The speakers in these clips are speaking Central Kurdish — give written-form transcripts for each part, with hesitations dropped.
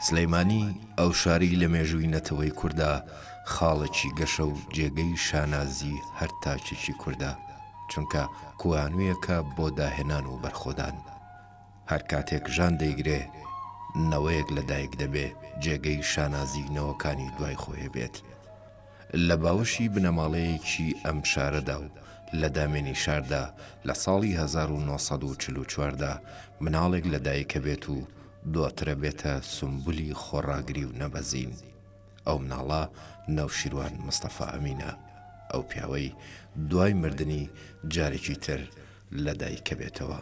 سلەیمانی ئەو شاری لە مێژووی نەتەوەی کووردا خاڵێکی گەشە و جێگەی شانازی هەر تاچێکی کووردا، چونکە کوانوویەکە بۆ داهێنان و بەرخۆدان. هەر کاتێک ژان دەیگرێ نەوەیەک لەدایک دەبێ جێگەی شانازی نەوەکانی دوای خۆی بێت. لە باوەشی بنەماڵەیەکی ئەم شارەدا و لە دامێنی شاردا لە ساڵی 1944دا مناڵێک لەدایکە بێت و دواترە بێتە سمبولی خۆڕاگری و نەبەزین. ئەو مناڵە نەوشیروان مستەفا ئەمینە، ئەو پیاوەی دوای مردنی جارێکی تر لەدایکە بێتەوە.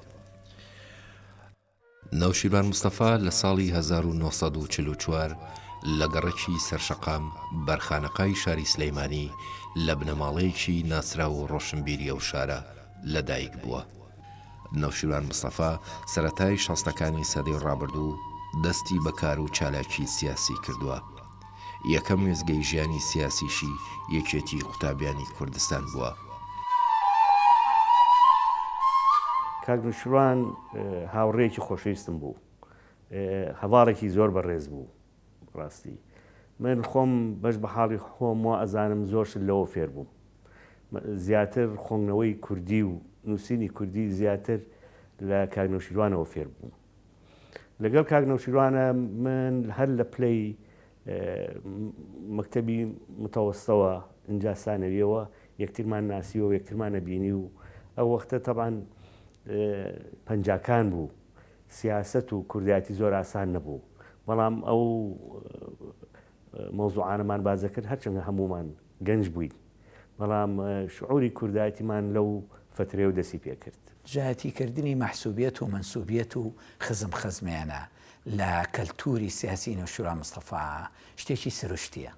نەوشیروان مستەفا لە ساڵی 1944 لە گەڕەکی سەرشەقام بەرخانەقای شاری سلەیمانی لە بنەماڵەیەکی ناسرا و ڕۆشنبیری ئەو شارە لەدایک بووە. نەوشیروان مستەفا سەرەتای شەستەکانی سەدەی ڕابردوو دەستی بەکار و چالاکی سیاسی کردووە. یەکەم وێزگەی ژیانی سیاسیشی یەکێتی قوتابیانی کوردستان بووە. کاک نەوشیروان هاوڕێیەکی خۆشەویستم بوو، هەواڵێکی زۆر بەڕێز بوو. ڕاستی من خۆم بەش بە حاڵی خۆم و ئەزانم زۆرش لەوە فێر بووم. زیاتر خوێندنەوەی کوردی و نووسینی کوردی زیاتر لە کاک نەوشیروانەوە فێر بووم. لەگەڵ کاک نەوشیروانە من هەر لە پلەی مەکتەبی متەوەستەوە ئینجا سانەویەوە یەکترمان ناسیوە و یەکترمانە بینی و ئەو وەختە تەبعاً پەنجاکان بوو، سیاسەت و کوردایەتی زۆر ئاسان نەبوو، بەڵام ئەو مەوزوعانەمان بازە کرد هەرچەندە هەمومان گەنج بووین، بەڵام شعوری کوردایەتیمان لەو فترێ و دەسی پێ کرد. جایەتیکردنی مەحسوبیەت و منسوبیەت و خزم خەزمێنە لە کەلتوری سیاسی نەوشیروان مستەفا شتێکی سروشتیە،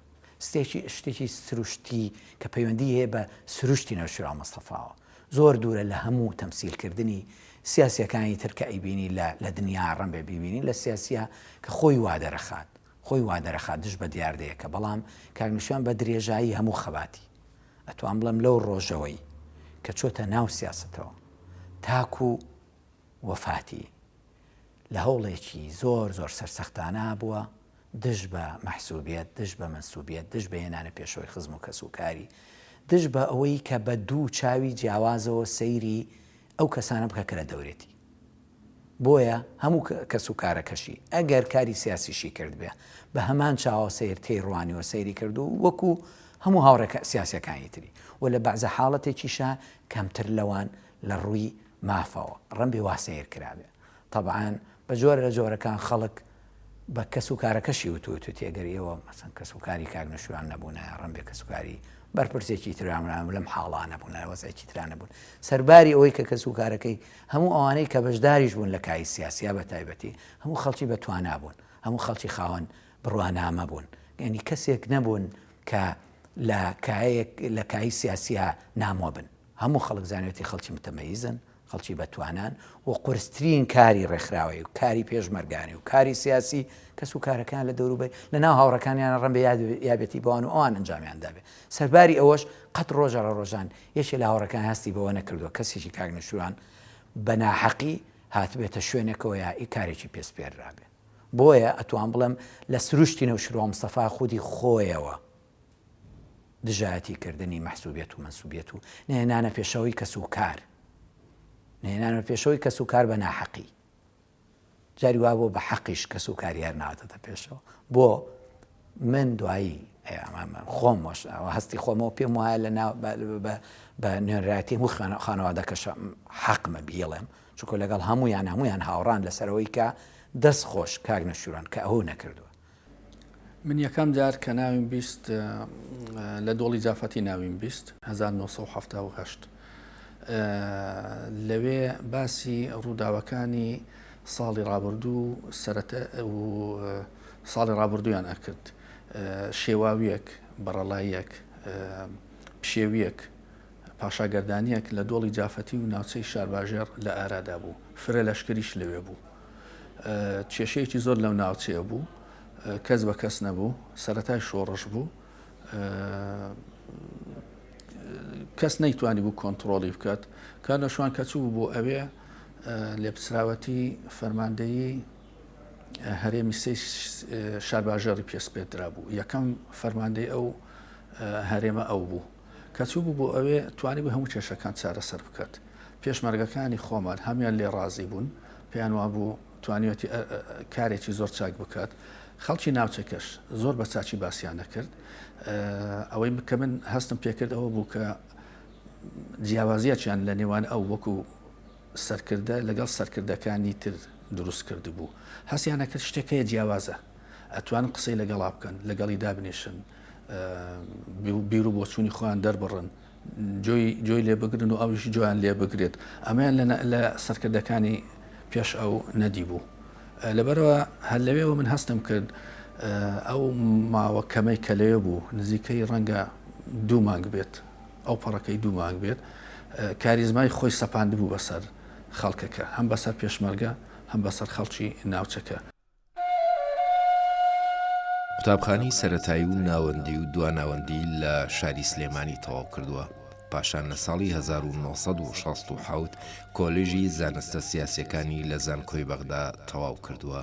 شتێکی سروشتی کە پەیوەندی هەیە بە سروشتی نەوشیروان مستەفاوە. زۆر دوورە لە هەموو تەمسیلکردنی سیاسیەکانی تر کە ئەیبینی لە دنیا ڕەن بێ بیبینی لە سیاسیە کە خۆی وا دەرەخات دژ بە دیاردەیەکە، بەڵام کاک نەوشیروان بە درێژایی هەموو خەباتی ئەتوان بڵێم لەو ڕۆژەوەی کە چۆتە ناو سیاستەوە تاکو وەفاتی لە هەوڵێکی زۆر سەرسەختانە بووە، دژ بە مەحسوبیەت، دژ بە منسوبیەت، دژ بە هێنانە پێشەوەی خزم و کەسوکاری، دژ بە ئەوەی کە بە دوو چاوی جیاوازەوە سەیری ئەو کەسانە بکە کە لە دەورێتی. بۆیە هەموو کەسوکارەکەشی ئەگەر کاری سیاسیشی کرد بێ بە هەمان چاوە سیر تێی ڕوانیوە سەیری کرد و وەکو هەموو هاوڕێکە سیاسیەکانی تری و لە بەعزە حاڵەتێکیشە کەمتر لەوان لە ڕووی مافەوە ڕەن بێ وا سیر کرابێ. طبعاً بە جۆرە لە جۆرەکان خەڵک بە کەسوکارەکەشی وتوت تێگەریەوە مەسەن کەسوکاری کاک نەوشیروان نەبوونە ڕەن بێ کەسوکاری بەرپرسێکی ترامران لەم حاڵانە بوون لە وەزایکی ترانە بوون. سەرباری ئەوەی کە کەسوکارەکەی هەموو ئەوانەی کە بەشداریش بوون لە کای سیاسیا بە تایبەتی هەموو خەڵکی بەتوانا بوون، هەموو خەڵکی خاوەن بڕوانامە بوون، یعنی کەسێک نەبوون کە لە کای سیاسیا نامۆ بن، هەموو خەڵک زانێتی خەڵکی متەمەیزن، خەڵکی بەتوانان و قورسترین کاری ڕێکخراوی و کاری پێشمەرگانی و کاری سیاسی کەسوکارەکان لە دەوروبەر لە ناو هاوڕەکانیان ڕەن بە یابێتی بەوان و ئەوان ئەنجامیان دابێ. سەرباری ئەوەش قەت ڕۆژە لە ڕۆژان یەکێ لە هاوڕەکان هەستی بەوە نەکردووە کەسێکی کاک نەوشیروان بە ناحەقی هاتبێتە شوێنێکەوە یا کارێکی پێسپێررابێ. بۆیە ئەتوان بڵێم لە سروشتی نەوشیروان مستەفا خودی خۆیەوە دژایەتیکردنی مەحسوبیەت و منسوبیەت و نهێنانە پێشەوەی کەسوکار، نهێنانە پێشەوەی کەسوکار بە ناحەقی، جاری وا بۆ بە حەقیش کەسوکاری هەر ناوەتە پێشەوە. بۆ من دوایی خۆم هەستی خۆمەوە پێم وایە بە نوێنەرایەتی هەموو خانەوادەکەش حەقمە بیڵێم، چونکە لەگەڵ هەمویان هاوڕان لەسەرەوەی کە دەست خۆش کاک نەوشیروان کە ئەوە نەکردووە. من یەکەم جار کە ناویم بیست لە دۆڵی جافەتی ناویم بیست 1970 لەوێ باسی ڕووداوەکانی ساڵی ڕابردوو ساڵی ڕابردوویان ئەکرد، شێواویەک، بەڕەڵاییەک، پشێویەک، پاشاگەردانیەک لە دۆڵی جافەتی و ناوچەی شارباژێر لە ئارادا بوو، فرە لەشکریش لەوێ بوو، کێشەیەکی زۆر لەو ناوچەیە بوو، کەس بە کەس نەبوو، سەرەتای شۆڕش بوو، کەس نەیتوانی بوو کۆنتترۆلی بکات. کاک نەوشیروان کە چوو بۆ ئەوێ لێپسراوەتی فەرماندەیی هەرێمی سێ شارباژێڕی پێسپێدرا بوو. یەکەم فەرماندەی ئەو هەرێمە ئەو بوو کە چوو بوو بۆ ئەوێ توانی بە هەموو کێشەکان چارەسەر بکات. پێشمەرگەکانی خۆمان هەمیان لێ ڕازی بوون، پێیان وا بوو توانیوەتی کارێکی زۆر چاک بکات. خەڵکی ناوچەکەش زۆر بە چاچی باسییان نەکرد. ئەوەی کە من هەستم پێکرد ئەوە بوو کە جیاوازیەکیان لە نێوان ئەو وەکو سەرکردە لەگەڵ سەرکردەکانی تر دروست کرد بوو. هەستیان نەکرد شتێکەیە جیاوازە، ئەتوانن قسەی لەگەڵا بکەن، لەگەڵی دابنیشن، بیر و بۆچوونی خۆیان دەربڕن، جۆی لێ بگرن و ئەویش جویان لێ بگرێت. ئەمەیان لە سەرکردەکانی پێش ئەو نەدی بوو. لەبەرەوە هەر لەوێەوە من هەستم کرد ئەو ماوە کەمەی کە لەوێ بوو نزیکەی ڕەنگە 2 مانگ بێت، ئەو پەڕەکەی 2 مانگ بێت، کاریزمای خۆی سەپاند بوو بەسەر خەڵکەکە، هەم بەسەر پێشمەرگە هەم بەسەر خەڵکی ناوچەکە. قوتابخانەی سەرەتایی و ناوەندی و دواناوەندی لە شاری سلێمانی تەواو کردووە. پاشان لە ساڵی 1967 کۆلێژی زانستە سیاسیەکانی لە زانکۆی بەغدا تەواو کردووە.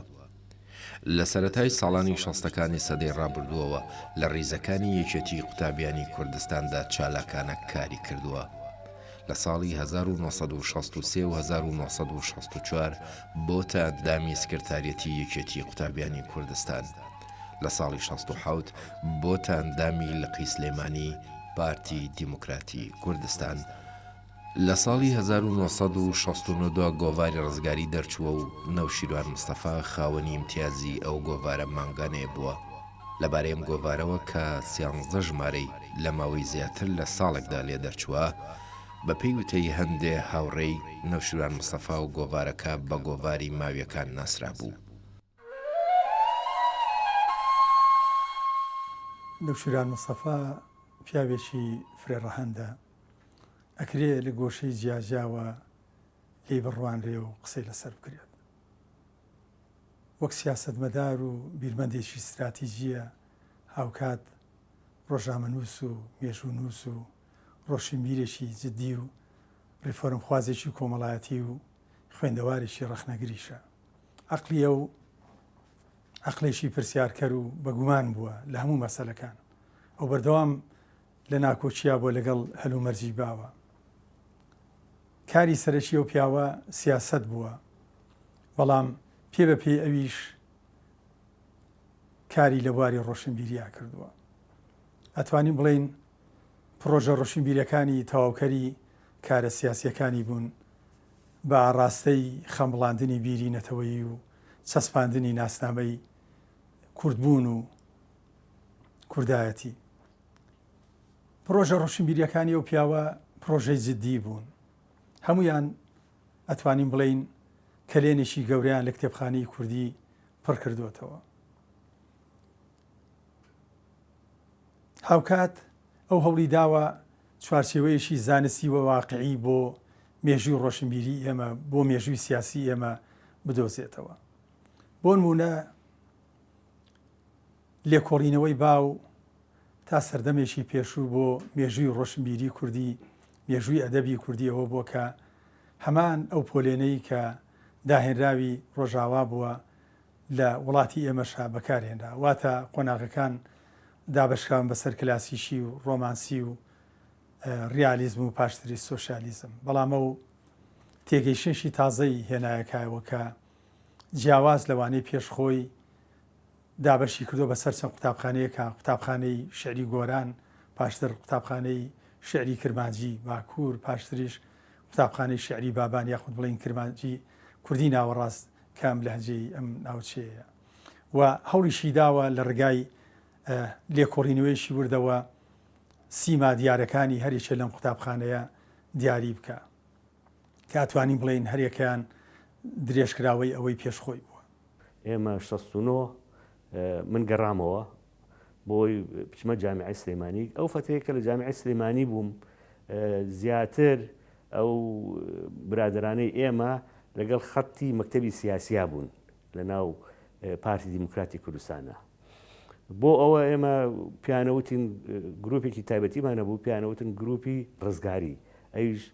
لە سەرەتای ساڵانی 60ەکانی سەدەی ڕابردووەوە لە ڕیزەکانی یەکێتی قوتابیانی کوردستاندا چالاکانە کاری کردووە. لە ساڵی 1963 و 1964 بۆتە ئەندامی سکرتارەتی یەکێتی قوتابیانی کوردستان. لە ساڵی 67 بۆتە ئەندامی لقی سلێمانی پارتی دیموکراتی کوردستان. لە ساڵی 1962 گۆڤاری ڕزگاری دەرچووە و نەوشیروان مستەفا خاوەنی امتیازی ئەو گۆڤارە مانگانێ بووە. لەبارەی ئەم گۆڤارەوە کە 13 ژمارەی لە ماوەی زیاتر لە ساڵێکدا لێ دەرچووە، بە پێی وتەی هەندێ هاوڕێی نەوشیروان مستەفا و گۆڤارەکە بە گۆڤاری ماویەکان ناسرا بوو. نەوشیروان مستەفا پیاوێکی فرێڕەهەندە، ئەکرێ لە گۆشەی جیاجاوە لی بڕوانرێ و قسەی لەسەر بکرێت. وەک سیاسەتمەدار و بیرمەندێکی استراتیژیە، هاوکات ڕۆژنامەنووس و مێژوونووس و ڕۆشنبیرێکی جددی و ڕیفۆرمخوازێکی کۆمەڵایەتی و خوێندەوارێکی ڕەخنەگریشە. عەقلیە و عەقلێکی پرسیارکەر و بەگومان بووە لە هەموو مەسەلەکان. ئەو بەردەوام لە ناکۆچیا بۆ لەگەڵ هەلومەرجی باوە. کاری سەرەکی ئەو پیاوە سیاسەت بووە، بەڵام پێ بە پێی ئەویش کاری لە بواری ڕۆشنبیریا کردووە. ئەتوانین بڵێین پرۆژە ڕۆشنبیریەکانی تەواوکەری کارە سیاسیەکانی بوون بە ئاڕاستەی خەمبڵاندنی بیری نەتەوەیی و چەسپاندنی ناسنامەی کوردبوون و کوردایەتی. پرۆژە ڕۆشنبیریەکانی ئەو پیاوە پرۆژەی جددی بوون. هەمویان ئەتوانین بڵێین کەلێنێکی گەوریان لە کتێبخانەی کوردی پڕ کردوتەوە. هاوکات ئەو هەوڵی داوە چوارچێوەیەکی زانستی و واقعی بۆ مێژووی ڕۆشنبیری ئێمە، بۆ مێژووی سیاسی ئێمە بدۆزێتەوە. بۆ نمونە لێکۆڵینەوەی باو تا سەردەمێکی پێشوو بۆ مێژووی ڕۆشنبیری کوردی، مێژووی ئەدەبی کوردی ئەوە بۆ کە هەمان ئەو پۆلێنەی کە داهێنراوی ڕۆژاوا بووە لە وڵاتی ئێمەشا بەکارهێنرا، واتە قۆناغەکان دابەشکراون بەسەر کلاسیشی و ڕۆمانسی و ریالیزم و پاشتری سۆشیالیزم. بەڵام ئەو تێگەیشتنی تازەی هێنایەکایەوە کە جیاواز لەوانەی پێشخۆی دابەشی کردو بەسەر چەند قوتابخانەیەکە، قوتابخانەی شعری گۆران، پاشتر قوتابخانەی شعری کرمانجی باکوور، پاشتریش قوتابخانەی شعری بابان یاخود بڵین کرمانجی کوردی ناوەڕاست کام لەهجەی ئەم ناوچەیە. و هەوڵیشی داوە لە ڕگای لێکۆڕینەوەیشی وردەوە سیما دیارەکانی هەریەکێ لەم قوتابخانەیە دیاری بکە کە ئەتوانین بڵێن هەریەکەیان درێژکراوەی ئەوەی پێشخۆی بووە. ئێمە 69 من گەڕامەوە بۆی بچمە جامعی سلێمانی. ئەو فتەیە کە لە جامعی سلێمانی بووم، زیاتر ئەو برادرانەی ئێمە لەگەڵ خەتی مەکتەبی سیاسیا بوون لە ناو پارتی دیموکراتی کوردستانە. بۆ ئەوە ئێمە پیانەوتین گروپێکی تایبەتیمانە بوو، پیانەوتن گروپی ڕزگاری، ئەویش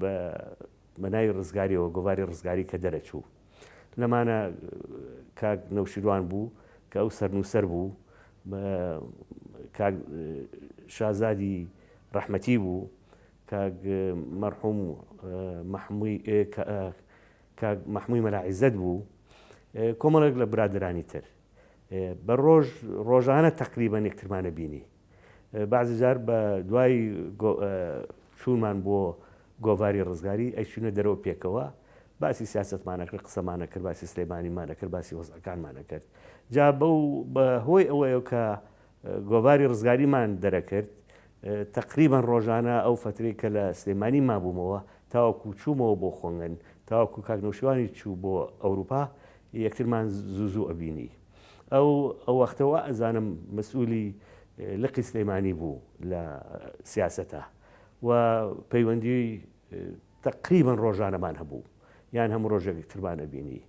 بە مەناوی ڕزگاریەوە گۆڤاری ڕزگاری کە دەرەچوو. لەمانە کاک نەوشیروان بوو کە ئەو سەرنووسەر بوو کاک شازادی ڕەحمەتی بوو کاک مەرحوم مەحمووی مەلاعیزەت بوو کۆمەڵێک لە برادرانی تر بە ڕۆژانە تەقریبەن یەکترمانە بینی بەعزی جار بە دوای چوونمان بۆ گۆڤاری ڕزگاری ئەیچوونە دەرەوە پێکەوە باسی سیاسەتمانە کرد قسەمانە کرد باسی سلەیمانیمانە کرد باسی وەزعەکانمانە کرد جا بەهۆی ئەوەیە کە گۆڤاری ڕزگاریمان دەرەکرد تقریبان ڕۆژانە ئەو فترەی کە لە سلەیمانی مابوومەوە تاوەکو چوومەوە بۆ خۆنگەن تاوەکو کاک نەوشیروانی چوو بۆ ئەوروپا یەکترمان زوو ئەبینی ئەو وەختەوە ئەزانم مەسئولی لقی سلەیمانی بوو لە سیاسەتە و پەیوەندی تقریبان ڕۆژانەمان هەبوو یان هەموو ڕۆژێک یەکترمان ئەبینی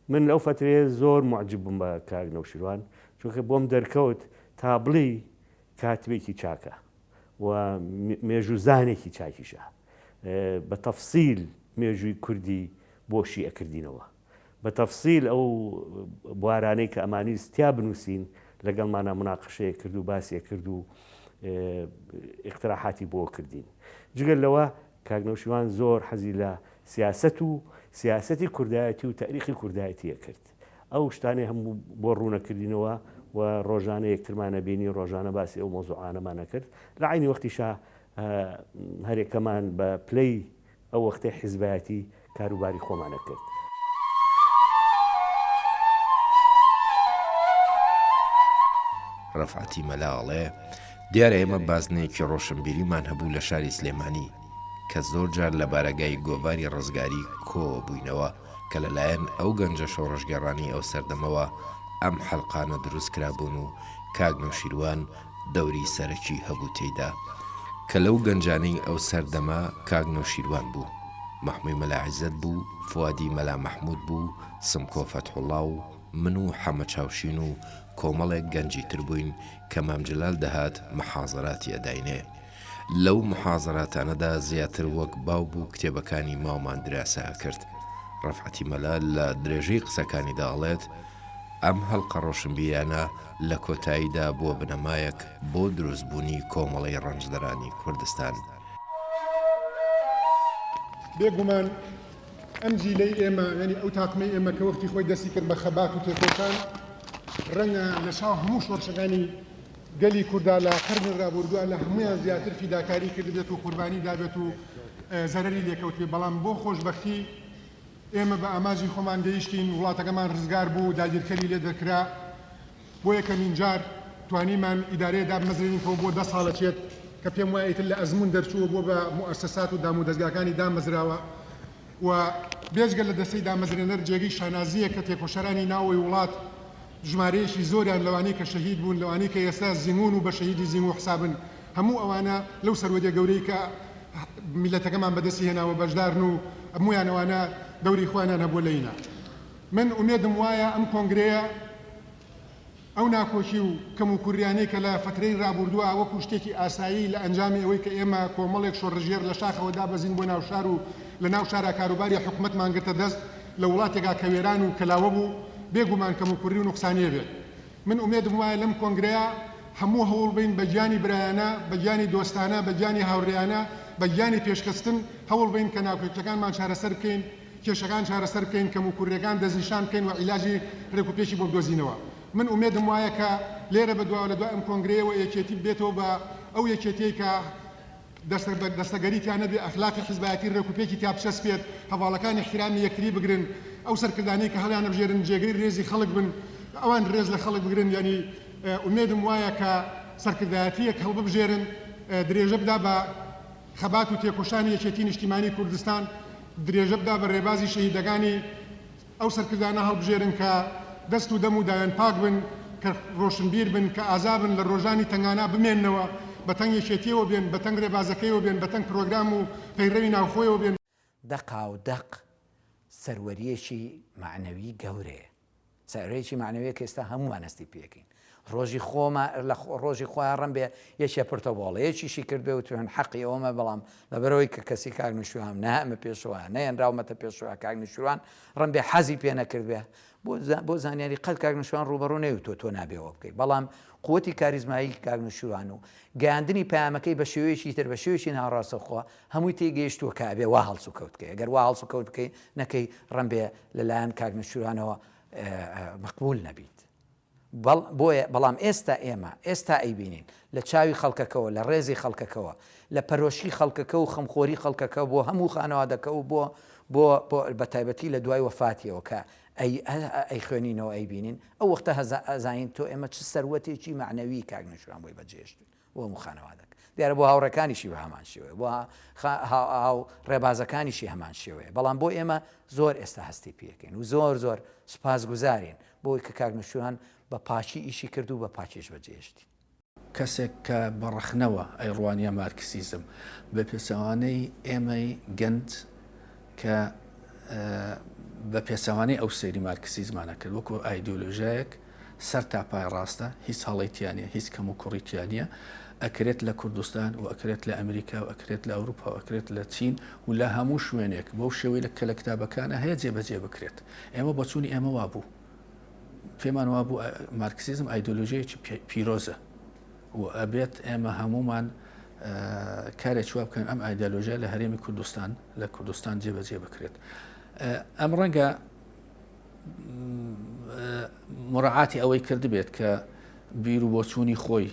من لەو فترەیە زۆر معجب بووم بە کاک نەوشیروان چونکە بۆم دەرکەوت تا بڵی کاتبێکی چاکە و مێژوزانێکی چاکیشە بە تەفسیل مێژووی کوردی بۆشی ئەکردینەوە بە تەفسیل ئەو بوارانەی کە ئەمانیستیا بنووسین لەگەڵمانە مناقشەیە کرد و باسیە کرد و اقتراحاتی بۆ کردین جگەل لەوە کاک نەوشیروان زۆر حەزی لە سیاسەت و سیاسەتی کوردایەتی و تاریخی کوردایەتیە کرد ئەو شتانەی هەموو بۆ ڕوونەکردینەوە و ڕۆژانە یەکترمانە بینی ڕۆژانە باسی ئەو مۆزوعانەمانە کرد لە عینی وەختیشا هەرێکەمان بە پلەی ئەو وەختەی حیزبایەتی کاروباری خۆمانە کرد. ڕەفعەتی مەلاڵێ دیارە ئێمە بازنەیەکی ڕۆشنبیریمان هەبوو لە شاری سلێمانی کە زۆر جار لە بارەگای گۆڤاری ڕزگاری کۆ بووینەوە کە لەلایەن ئەو گەنجە شۆڕژگەڕانی ئەو سەردەمەوە ئەم حەلقانە دروست کرابوون و کاک نەوشیروان دەوری سەرەکی هەبوو تێیدا کە لەو گەنجانەی ئەو سەردەما کاک نەوشیروان بوو مەحمووی مەلاعیزەت بوو فوادی مەلا مەحموود بوو سمکۆ فەتحوڵڵا و من و حەمە چاوشین و کۆمەڵێک گەنجی تر بووین کە مام جەلال دەهات محازەراتی ئەداینێ لەو محازەراتانەدا زیاتر وەک باو بوو کتێبەکانی ماومان دراسە کرد ڕەفعەتی مەلا لە درێژەی قسەکانی داڵێت ئەم هەڵقە ڕۆشنبیرانە لە کۆتاییدا بۆ بنەمایەک بۆ دروستبوونی کۆمەڵی ڕەنجدەرانی کوردستان بێگومان ئەم جیلەی ئێمە ینی ئەو تاقمەی ئێمە کە وەختی خۆی دەستی کرد بە خەبات و تێکۆشان ڕەنگە لە شاو هەموو شۆڕشەکانی گەلی کووردا لە قەرنی ڕابردووە لە هەمویان زیاتر فیداکاری کردبێت و قوربانی دابێت و زەرەری لێکەوت بێ بەڵام بۆ خۆشبەختی ئێمە بە ئاماژی خۆمان گەیشتین وڵاتەکەمان ڕزگار بوو داگیرکەری لێ دەکرا بۆ یەکەمین جار توانیمان ئیدارەیە دامەزرێنینەوە بۆ 10 ساڵەچێت کە پێم وایە ئیتر لە ئەزمون دەرچووە بۆ بە موەسسەسات و دام و دەستگاکانی دامەزراوە و بێجگە لە دەستەی دامەزرێنەر جێگەی شانازیە کە تێکۆشەرانی ناوەی وڵات ژمارەیەشی زۆریان لەوانەی کە شەهید بوون لەوانەی کە ئێستا زیمون و بە شەهیدی زیموو حسابن هەموو ئەوانە لەو سەروەدە گەورەی کە میلەتەکەمان بەدەستی هێناوە بەشدارن و هەمویان ئەوانە دەوری خۆیانیان هەبووە لەینە من ئومێدم وایە ئەم کۆنگرەیە ئەو ناکۆشی و کەم و کوڕیانەی کە لە فترەی ڕابردووە وەکو شتێکی ئاسایی لە ئەنجامی ئەوەی کە ئێمە کۆمەڵێک شۆڕژێر لە شاخەوە دابەزین بۆ ناو شار و لە ناو شارە کاروباری حکوومەتمان گرتە دەست لە وڵاتێکا کەوێران و کەلاوە بوو بێگومان کەم و کوڕی و نوقسانیە بێت من ئومێدم وایە لەم کۆنگرەیە هەموو هەوڵ بین بە گیانی برایانە بە گیانی دۆستانە بە گیانی هاوڕێیانە بە گیانی پێشکەستن هەوڵ بین کە ناوکێکەکانمان چارەسەر بکەین کێشەکان چارەسەر بکەین کەم و کوڕیەکان دەستنیشان بکەین و عیلاجی ڕێکوپێکی بۆ بدۆزینەوە من ئومێدم وایە کە لێرە بەدواوە لە دوای ئەم کۆنگرەیەوە یەکێتی بێتەوە بە ئەو یەکێتیەی کە دەستەگەریتیان نەبێ ئەخلاقی حیزبایەتی ڕێکوپێکی تیا بچەسپێت هەواڵەکان احترامی یەکتری بگرن ئەو سەرکردانەی کە هەڵیان بژێرن جێگەی ڕێزی خەڵک بن ئەوان ڕێز لە خەڵک بگرن ینی ئومێدم وایە کە سەرکردایەتیەک هەڵببژێرن درێژە بدا بە خەبات و تێکۆشانی یەکێتی نیشتیمانی کوردستان درێژە بدا بە ڕێبازی شەهیدەکانی ئەو سەرکردانە هەڵبژێرن کە دەست و دەم و داوێن پاک بن کە ڕۆشنبیر بن کە ئازابن لە ڕۆژانی تەنگانە بمێننەوە بەتەنگ یەکێتیەوە بێن بەتەنگ ڕێبازەکەیەوە بێن بەتەنگ پرۆگرام و پەیڕەوی ناوخۆیەوە بێن دەقا و دەق سەروەریەکی معنەوی گەورەیە سەروەریەکی معنەوەیە کە ئێستا هەمومان هەستی پێکەین ڕۆژی خۆمە لە ڕۆژی خۆیان ڕم بێ یەکێ پرتەبڵە یەکیشی کرد بێ و توێن حەقی ئەومە بەڵام لەبەرەوەی کە کەسی کاگنوشوان نامە پێشەوە نەیەنراومەتە پێشەوە کاگنوشوان ڕم بێ حەزی پێ نەکرد بێ بۆ زانیاری قەت کاگنوشوان ڕوبەڕوو نەیوتۆ تۆ نابێەوە بکەیت بەڵام قوتی کاریزمایی کاگنوشوان و گەاندنی پامەکەی بە شێوەیەکی تر بە شێوێکی ناڕاستەخوا هەمووی تێگەیشتووە کابێ وا هەڵسو کەوتکەی ئەگەر وا هەڵسو کەوت بکەی نەکەی ڕم بێ لەلایەن کاگنوشوانەوە مەقبول نەبیت. بۆیە بەڵام ئێستا ئەیبینین لە چاوی خەڵکەکەەوە لە ڕێزی خەڵکەکەەوە لە پەرۆشی خەڵکەکە و خەمخۆری خەڵکەکە بۆ هەموو خانەوادەکە و بۆ بە تایبەتی لە دوای وەفاتیەوە کە ئەی خوێنینەوە ئەیبینین ئەو وەختە ئەزانین تۆ ئێمە چ سەروەتێکی معنەوی کاگنوشوان بۆی بەجێشتین بۆ هەموو خانەوادەکە دیارە بۆ هاوڕەکانیشی بە هەمان شێوەیە بۆ ڕێبازەکانیشی هەمان شێوەیە بەڵام بۆ ئێمە زۆر ئێستا هەستی پێکەین و زۆر سوپاسگوزارین بۆی کە کاگنوشوان بە پاچی ئیشی کرد و بە پاچیش بەجێشتی. کەسێک کە بەڕەخنەوە ئەیڕوانیە مارکسیزم بە پێچەوانەی ئێمەی گەند کە بە پێچەوانەی ئەو سەیری مارکسیزمانە کرد وەکو ئایدۆلۆژیایەک سەر تاپای ڕاستە هیچ هەڵەیتیانە هیچ کەم و کوڕیتیانە ئەکرێت لە کوردستان و ئەکرێت لە ئەمریکا و ئەکرێت لە ئەوروپا و ئەکرێت لە چین و لە هەموو شوێنێک بەو شێوەی کە لە کتابەکانە هەیە جێبەجێ بکرێت ئێمە بەچوونی ئێمە وابوو پێمان وابوو مارکسیزم ئایدۆلۆژیەکی پیرۆزە و ئەبێت ئێمە هەمومان کارێک وا بکەن ئەم ئایدۆلۆژیا لە هەرێمی کوردستان لە کوردستان جێبەجێ بکرێت. ئەم ڕەنگە مڕعاتی ئەوەی کرد بێت کە بیر و بۆچوونی خۆی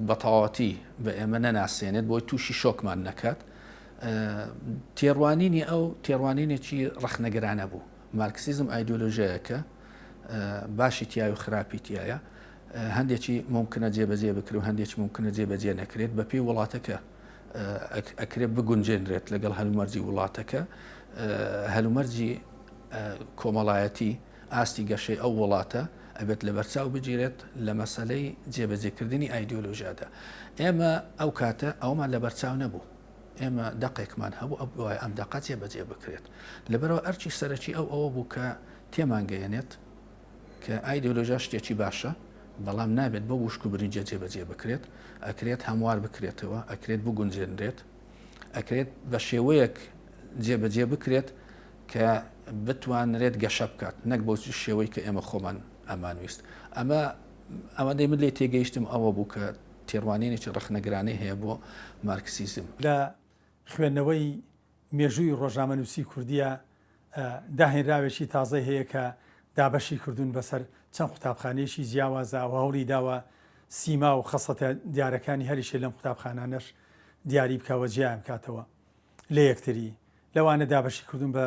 بەتەواوەتی بە ئێمە نەناسێنێت بۆی تووشی شۆکمان نەکات تێڕوانینی ئەو تێڕوانینێکی ڕەخنەگرانە بوو. مارکسیزم ئایدۆلۆژیەکە باشی تیای و خراپی تایە هەندێکی ممکنە جێبەجێ بکرێت و هەندێکی ممکنە جێبەجێ نەکرێت بە پێی وڵاتەکە ئەکرێت بگونجێنرێت لەگەڵ هەلومەرجی وڵاتەکە هەلومەرجی کۆمەڵایەتی ئاستی گەشەی ئەو وڵاتە ئەبێت لە بەرچاو بگیرێت لە مەسەلەی جێبەجێکردنی ئایدۆلۆژیادا. ئێمە ئەو کاتە ئەومان لە بەرچاو نەبوو ئێمە دەقێکمان هەبوو ئەو ئەم دەقەت جێبەجێ بکرێت لەبەرەوە ئەرچی سەرەکی ئەوە بوو کە تێمانگەیەنێت کە ئایدۆلۆژیا شتێکی باشە بەڵام نابێت بە وشک و برنجە جێبەجێ بکرێت ئەکرێت هەموار بکرێتەوە ئەکرێت بگونجێنرێت ئەکرێت بە شێوەیەک جێبەجێ بکرێت کە بتوانرێت گەشە بکات نەک بۆ شێوەی کە ئێمە خۆمان ئەمانویست ئەمەدەی من لێ تێگەیشتم ئەوە بوو کە تێڕوانینێکی ڕەخنەگرانەی هەیە بۆ مارکسیزم. لە خوێندنەوەی مێژووی ڕۆژنامەنووسی کوردیە داهێنراوێکی تازای هەیە کە دابەشی کردوون بەسەر چەند قوتابخانەیەکی جیاوازە و هەوڵی داوە سیما و خەسەتە دیارەکانی هەریشێ لەم قوتابخانانەش دیاری بکەوە جیان کاتەوە لە یەکتری لەوانە دابەشی کردوون بە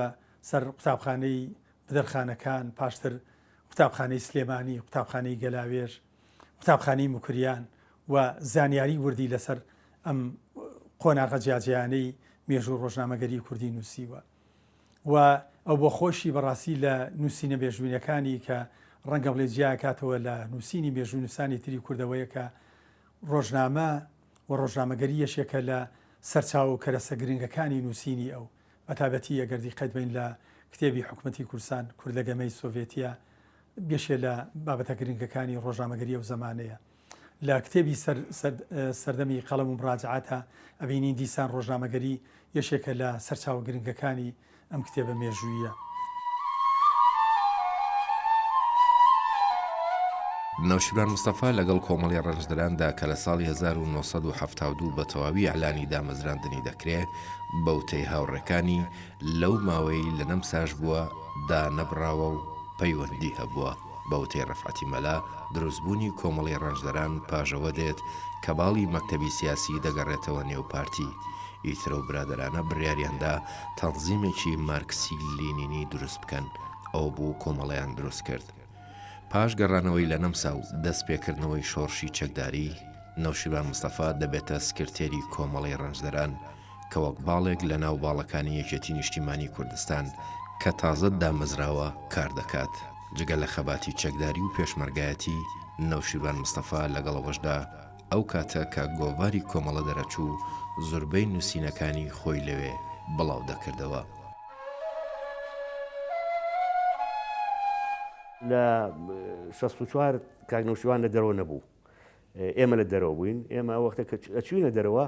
سەر قوتابخانەی بدەرخانەکان پاشتر قوتابخانەی سلێمانی قوتابخانەی گەلاوێژ قوتابخانەی مکریان و زانیاری وردی لەسەر ئەم قۆناغە جیاجیانەی مێژوو ڕۆژنامەگەری کوردی نووسیوە و ئەو بۆ خۆشی بەڕاستی لە نووسینە بێژوینەکانی کە ڕەنگە بڵێ جیاکاتەوە لە نووسینی بێژوو نووسانی تری کوردەوەیە کە ڕۆژنامە و ڕۆژنامەگەری یەشێکە لە سەرچاو و کەرەسە گرنگەکانی نووسینی ئەو بەتابەتی ئەگەردی قەتبین لە کتێبی حکوومەتی کوردستان کورد لە گەمەی سۆڤێتیە بێشێ لە بابەتە گرنگەکانی ڕۆژنامەگەری ئەو زمانەیە لە کتێبی سەردەمی قەڵەم و مراجعاتە ئەبینین دیسان ڕۆژنامەگەری یەشێکە لە سەرچاو گرنگەکانی ئەم کتێبە مێژوویە. نەوشیروان مستەفا لەگەڵ کۆمەڵی ڕەنجدەراندا کە لە ساڵی 1972 بە تەواوی ئەعلانی دامەزراندنی دەکرێت بەوتەی هاوڕێکانی لەو ماوەی لە نەم ساژ بووە دانەبراوە و پەیوەندی هەبووە بەوتەی ڕەفعەتی مەلا دروستبوونی کۆمەڵی ڕەنجدەران پاژەوە دێت کە باڵی مەکتەبی سیاسی دەگەڕێتەوە نێو پارتی ئیترە و برادرانە بڕیاریاندا تەنزیمێکی مارکسی لینینی دروست بکەن ئەو بوو کۆمەڵیان دروست کرد. پاش گەڕانەوەی لە نەمسا و دەست پێکردنەوەی شۆڕشی چەکداری نەوشیروان مستەفا دەبێتە سکرتێری کۆمەڵی ڕەنجدەران کە وەک باڵێک لە ناو باڵەکانی یەکێتی نیشتیمانی کوردستان کە تازە دامەزراوە کار دەکات. جگە لە خەباتی چەکداری و پێشمەرگایەتی نەوشیروان مستەفا لەگەڵەوەشدا ئەو کاتە کە گۆڤاری کۆمەڵە دەرەچوو زۆربەی نووسینەکانی خۆی لەوێ بڵاو دەکردەوە. لە 64 کاگنەوشیوان لە دەرەوە نەبوو ئێمە لە دەرەوە بووین ئێمە وەختە کە ئەچوینە دەرەوە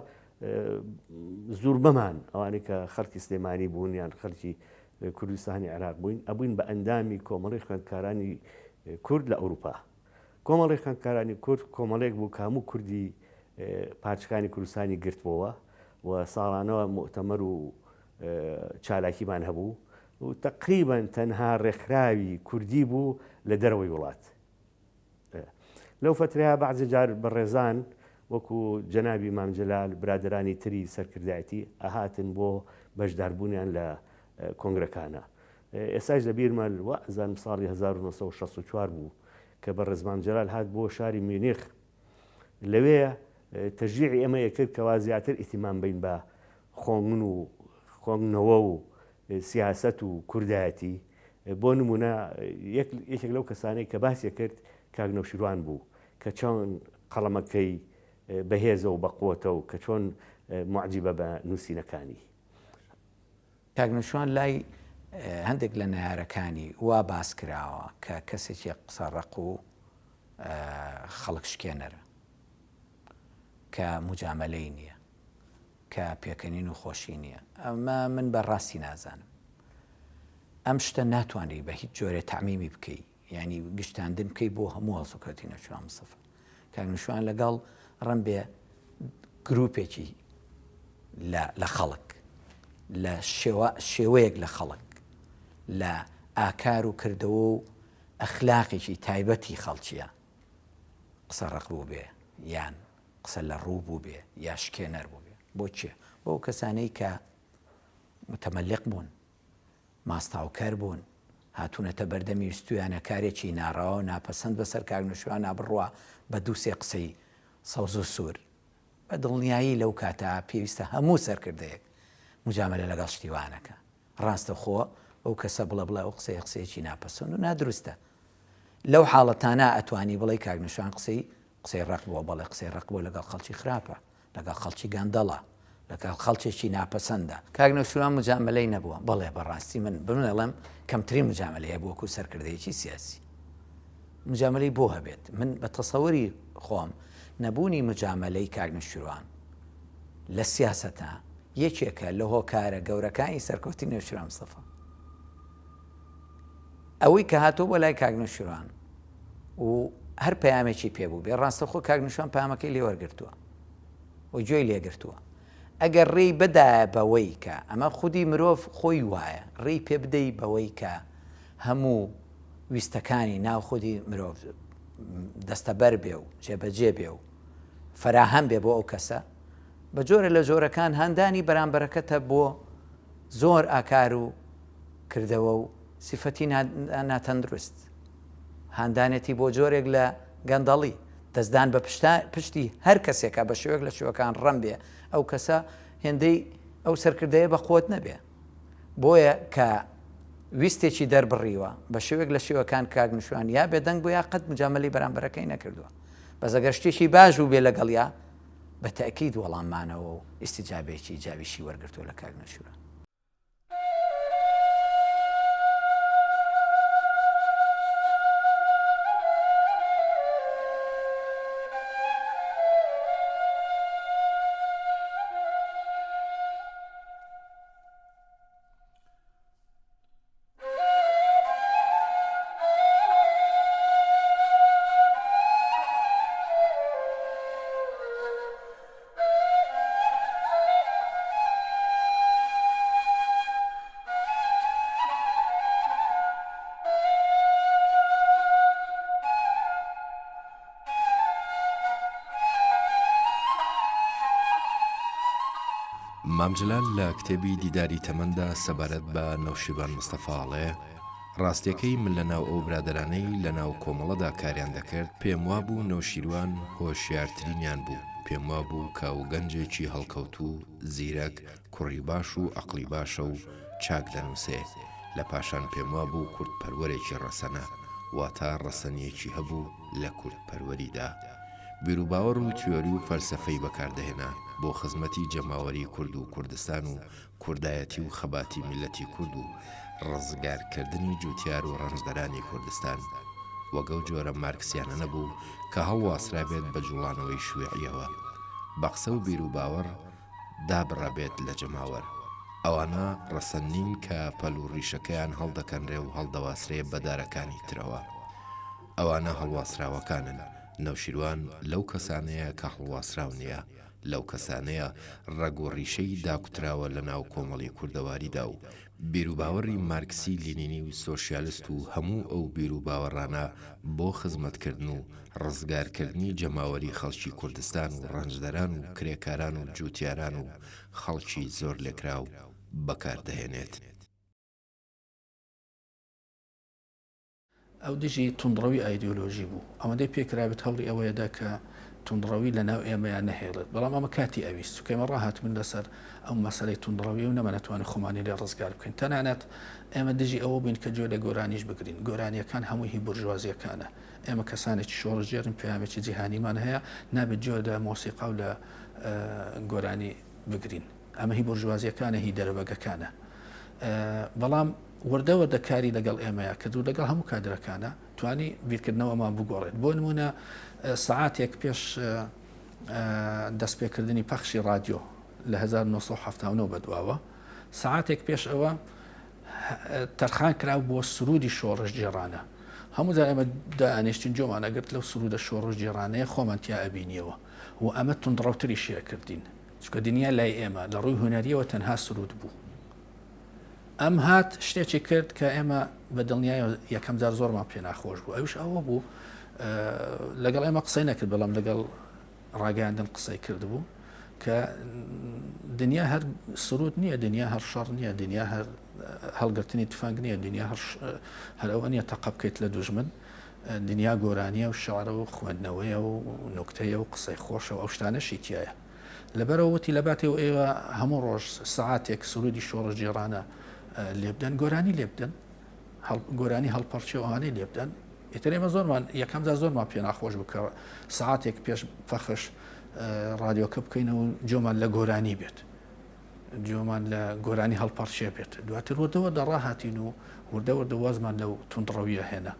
زوور بەمان ئەوانەی کە خەڵکی سلێمانی بوون یان خەڵکی کوردستانی عێراق بووین ئەبووین بە ئەندامی کۆمەڵی خوێندکارانی کورد لە ئەوروپا کۆمەڵی خوێندکارانی کورد کۆمەڵێک بوو کاموو کوردی پارچەکانی کوردستانی گرتبەوە و ساڵانەوە مؤتەمەر و چالاکیمان هەبوو و تقریبان تەنها ڕێکخراوی کوردی بوو لە دەرەوەی وڵات لەو فترەیە بەعزێ جار بەڕێزان وەکو جەنابی مامجلال برادرانی تری سەرکردایەتی ئەهاتن بۆ بەشداربوونیان لە کۆنگرەکانە ئێستاش لەبیرمە وەزانم ساڵی 1964 بوو کە بەڕێز مامجلال هات بۆ شاری میونیخ لەوێ تەشجیعی ئێمە یەکرد کەوا زیاتر ئیتیمان بین بە خۆنگن و خۆنگنەوە و سیاست و کوردایەتی بۆ نمونە یەکێک لەو کەسانەی کە باسی کرد کاگنەوشیروان بوو کە چۆن قەڵەمەکەی بەهێزە و بەقوتە و کە چۆن معجیبە بە نووسینەکانی کاگنەوشیروان لای هەندێک لە نەیارەکانی وا باس کراوە کە کەسێکی قسەڕق و خەڵک شکێنەرە کە مجاملەی نییە کە پێکەنین و خۆشی نییە ئەمە من بەڕاستی نازانم ئەم شتە ناتوانانی بە هیچ جۆرە تەعمیمی بکەی ینی گشتاندن بکەی بۆ هەموو هەڵسوکەتی نەوشیروان مستەفا کاگنەوشیروان لەگەڵ ڕەن بێ گروپێکی لە خەڵک لە شێوەیەک لە خەڵک لە ئاکار و کردەوە و ئەخلاقێکی تایبەتی خەڵکیە قسە ڕق بوو بێ یان قسە لە ڕوو بوو بێ یا شکێنەر بوو بێ بۆ چێ بۆ کەسانەی کە متەمەلق بوون ماستاوکەر بوون هاتوونەتە بەردەمی ویستویانە کارێکی ناڕەوە و ناپەسەند بەسەر کاگنەوشیروان نابڕوە بە دووسێ قسەی سەوز و سوور بە دڵنیایی لەو کاتە پێویستە هەموو سەرکردەیەک مجاملە لەگەڵ شتیوانەکە ڕاستەخۆ ئەو کەسە بڵێ ئەو قسەیەکی ناپەسەند و نادروستە لەو حاڵەتانە ئەتوانی بڵێ کاگنەوشیروان قسەی ڕق بووە بەڵێ قسەی ڕق بووە لەگەڵ خەڵکی خراپە لەگەڵ خەڵکی گەندەڵە لەگەڵ خەڵکێکی ناپەسەندە کاگنەوشیروان مجاملەی نەبووە بەڵێ بەڕاستی من بمەڵێم کەمترین مجاملەیە بووە وەکو سەرکردەیەکی سیاسی مجاملەی بۆ هەبێت من بە تەسەووری خۆم نەبوونی مجاملەی کاگنەوشیروان لە سیاسەتە یەکێکە لە هۆکارە گەورەکانی سەرکەوتی نەوشیروان مستەفا ئەوەی کە هاتۆ بۆ لای کاگنەوشیروان و هەر پەیامێکی پێبوو بێ ڕاستەخۆ کاگنەوشیروان پەیامەکەی لێ وەرگرتووە و گوێی لێگرتووە ئەگەر ڕێی بدایە بەوەی کە ئەمە خودی مرۆڤ خۆی وایە ڕێی پێ بدەی بەوەی کە هەموو ویستەکانی ناو خودی مرۆڤ دەستەبەر بێ و جێبەجێ بێ و فەراهەم بێ بۆ ئەو کەسە بە جۆرە لە جۆرەکان هەندانی بەرامبەرەکەتە بۆ زۆر ئاکار و کردەوە و سیفەتی ناتەندروست هەندانێتی بۆ جۆرێک لە گەندەڵی دەستدان بە پشتی هەر کەسێکە بە شێوەیەک لە شێوەکان ڕەم بێ ئەو کەسە هێندەی ئەو سەرکردەیە بە خۆت نەبێ بۆیە کە ویستێکی دەربڕیوە بە شێوەیەک لە شێوەکان کاگنەوشیروان یا بێدەنگ بۆ یا قەت مجاملەی بەرامبەرەکەی نەکردووە بەس ئەگەر شتێکی باش و بێ لەگەڵیا بە تەئکید وەڵاممانەوە و ئیستیجابێکی جاویشی وەرگرتووە لە کاگنەوشیروان مامجلال لە کتێبی دیداری تەمەندا سەبارەت بە نەوشیروان مستەفاڵێ ڕاستیەکەی من لە ناو ئەو برادرانەی لە ناو کۆمەڵەدا کاریان دەکرد پێم وابوو نەوشیروان هۆشیارترینیان بوو پێم وابوو کاو گەنجێکی هەڵکەوت و زیرەک کوڕی باش و عەقڵی باشە و چاک دەنووسێ لە پاشان پێم وابوو کورتپەروەرێکی ڕەسەنە واتە ڕەسەنیەکی هەبوو لە کورتپەروەریدا بیرروباوەڕ و تیۆری و فەلسەفەی بەکاردەهێنا بۆ خزمەتی جەماوەری کورد و کوردستان و کوردایەتی و خەباتی میلەتی کورد و ڕزگارکردنی جوتیار و ڕەنجدەرانی کوردستان وەگە و جۆرە مارکسیانە نەبوو کە هەڵواسرا بێت بە جوڵانەوەی شوێعیەوە بە قسە و بیرروباوەڕ دابڕابێت لە جەماوەر ئەوانە ڕەسەنین کە پەل و ڕیشەکەیان هەڵدەکەنرێ و هەڵدەواسرێ بەدارەکانی ترەوە ئەوانە هەڵواسراوەکانن نەوشیروان لەو کەسانەیە کە هەڵواسراو نییە لەو کەسانەیە ڕەگ و ڕیشەی داکوتراوە لە ناو کۆمەڵی کوردەواریدا و بیرروباوەڕی مارکسی لینینی و سۆشیالیست و هەموو ئەو بیرروباوەڕانە بۆ خزمەتکردن و ڕزگارکردنی جەماوەری خەڵکی کوردستان و ڕەنجدەران و کرێکاران و جوتیاران و خەڵکی زۆر لێکراو بەکاردەهێنێت. ئەو دژی توندڕەوی ئایدۆلۆژی بوو ئەوەندەی پێکرابێت هەوڵی ئەوەیەدا کە توندڕەوی لە ناو ئێمەیان نەهێڵێت بەڵام ئەمە کاتی ئەویست کەمە ڕاهاتمن لەسەر ئەو مەسەلەی توندڕەوی و نەمەنەتوانێت خۆمانی لێ ڕزگار بکەین تەنانەت ئێمە دژی ئەوە بین کە گوێ لە گۆرانیش بگرین گۆرانیەکان هەمووی هی بورژوازیەکانە ئێمە کەسانێکی شۆڕژێرن پەیامێکی جیهانیمان هەیە نابێت گوێ لە مۆسیقا و لە گۆرانی بگرین ئەمە هی بورژوازیەکانە هی دەرەبەگەکانە بەڵام وردەوەردە کاری لەگەڵ ئێمەیە کردو لەگەڵ هەموو کادرەکانە توانی بیرکردنەوەمان بگۆڕێت بۆ نمونە سعاتێک پێش دەستپێکردنی پەخشی رادیۆ لە 1970 بەدواوە سعاتێک پێش ئەوە تەرخان کراو بۆ سرودی شۆڕش جێرانە هەموو جار ئێمە دائانێشتین جۆمانەگرت لەو سرودە شۆڕش جێرانەیە خۆمان تیا ئەبینیەوە و ئەمە توندڕەوتری شیە کردین چکە دنیا لای ئێمە لە ڕووی هونەریەوە تەنها سرود بوو ئەم هات شتێکی کرد کە ئێمە بە دڵنیایە یەکەم جار زۆرمان پێ ناخۆش بوو ئەوش ئەوە بوو لەگەڵ ئێمە قسەی نەکرد بەڵام لەگەڵ ڕاگەاندن قسەی کردبوو کە دنیا هەر سرود نییە دنیا هەر شەڕ نییە دنیا هەر هەڵگرتنی تفەنگ نییە دنیا هەر ئەوە نییە تەقە بکەیت لە دوژمن دنیا گۆرانیە و شعرە و خوێندنەوەیە و نوکتەیە و قسەی خۆشە و ئەو شتانەشی تایە لەبەرەوە وتی لە باتێ و ئێوە هەموو ڕۆژ سعاتێک سرودی شۆڕش جێرانە لێبدەن گۆرانی لێبدەن گۆرانی هەڵپەرچی ئەوانەی لێبدەن ئێترێمە زۆرمان یەکەم جار زۆرمان پێ ناخۆش بکە سعاتێک پێش پەخش رادیۆکە بکەینەوە جۆمان لە گۆرانی بێت جۆمان لە گۆرانی هەڵپەرچێ بێت دواتر وردەوە دەڕاهاتین و وردەوەردە وازمان لەو توندڕەویە هێنا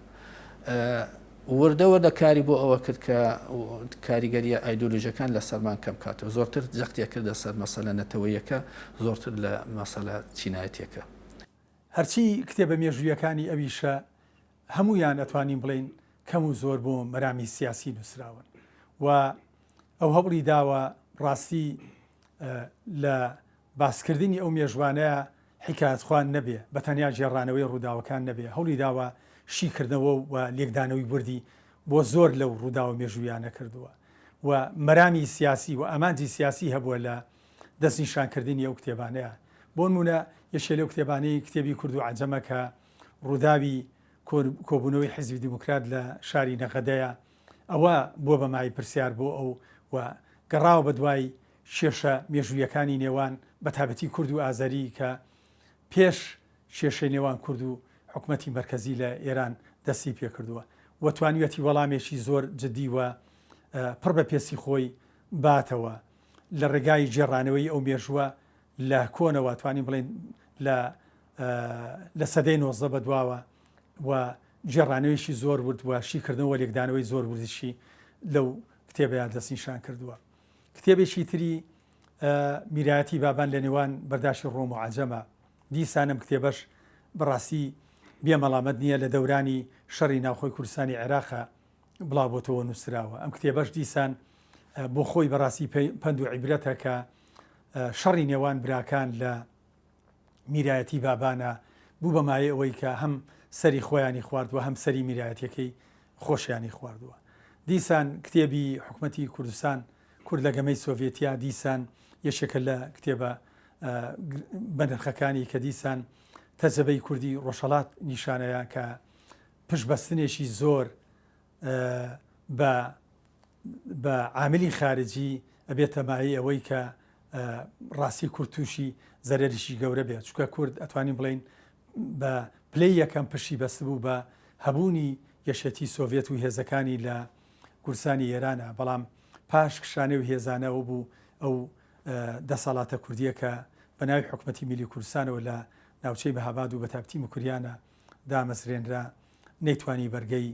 وردەوەردە کاری بۆ ئەوە کرد کە کاریگەریە ئایدۆلۆژیەکان لە سەرمان کەم کاتەوە زۆرتر جەختێک کردە سەر مەسەلە نەتەوەیەکە زۆرتر لە مەسەلە چینایەتێکە هەرچی کتێبە مێژوویەکانی ئەویشە هەمویان ئەتوانین بڵین کەم و زۆر بۆ مەرامی سیاسی نووسراون و ئەو هەوڵی داوە ڕاستی لە باسکردنی ئەو مێژوانەیە حکایەتخوان نەبێ بە تەنیا جێڕانەوەی ڕووداوەکان نەبێ هەوڵی داوە شیکردنەوە و لێکدانەوەی بردی بۆ زۆر لەو ڕووداوە مێژوویانە کردووە و مەرامی سیاسی و ئامانجی سیاسی هەبووە لە دەستنیشانکردنی ئەو کتێبانەیە بۆ نمونە یەشێ لەو کتێبانەی کتێبی کورد و عەجەمە کە ڕووداوی کۆبوونەوەی حیزبی دیموکرات لە شاری نەغەدەیە ئەوە بۆ بەمای پرسیار بۆ ئەو و گەڕاوە بە دوای شێشە مێژوویەکانی نێوان بە تایبەتی کورد و ئازەری کە پێش شێشەی نێوان کورد و حکومەتی مەرکەزی لە ئێران دەستی پێ کردووە و توانیوەتی وەڵامێکی زۆر جددی وە پڕ بە پێسی خۆی باتەوە لە ڕێگای جێڕانەوەی ئەو مێژووە لە کۆنەوە توانین بڵێن لە سەدەی 19 بەدواوە و جێڕانەوەیشی زۆر ورد وە شیکردنەوە لێکدانەوەی زۆر وردشی لەو کتێبەیان دەستنیشان کردووە کتێبێکی تری میرایەتی بابان لە نێوان بەرداشتی ڕۆم و عەجەمە دیسانم کتێبەش بەڕاستی بێمەڵامەت نییە لە دەورانی شەڕی ناوخۆی کوردستانی عێراقە بڵاوبۆتەوە نووسراوە ئەم کتێبەش دیسان بۆ خۆی بەڕاستی پند و عیبرەتە کە شەڕی نێوان براکان لە میرایەتی بابانە بوو بەمایە ئەوەی کە هەم سەری خۆیانی خواردووە هەم سەری میرایەتەکەی خۆشیانی خواردووە دیسان کتێبی حکومەتی کوردستان کورد لە گەمەی سۆڤێتیا دیسان یەشێکە لە کتێبە بەنرخەکانی کە دیسان تەجەبەی کوردی ڕۆژهەڵات نیشانەیە کە پشتبەستنێکی زۆر بە عاملی خارجی ئەبێتە مای ئەوەی کە ڕاستی کورد تووشی زەرێریشی گەورە بێت چکە کورد ئەتوانین بڵین بە پلەی یەکەم پشتی بەست بوو بە هەبوونی یەشێتی سۆڤێت و هێزەکانی لە کورسانی ئێرانە بەڵام پاش کشانە و هێزانەوە بوو ئەو دەسەڵاتە کوردیە کە بە ناوی حکومەتی میلی کوردستانەوە لە ناوچەی بەهاباد و بە تاپتی کوریانە دامەزرێنرا نەیتوانی بەرگەی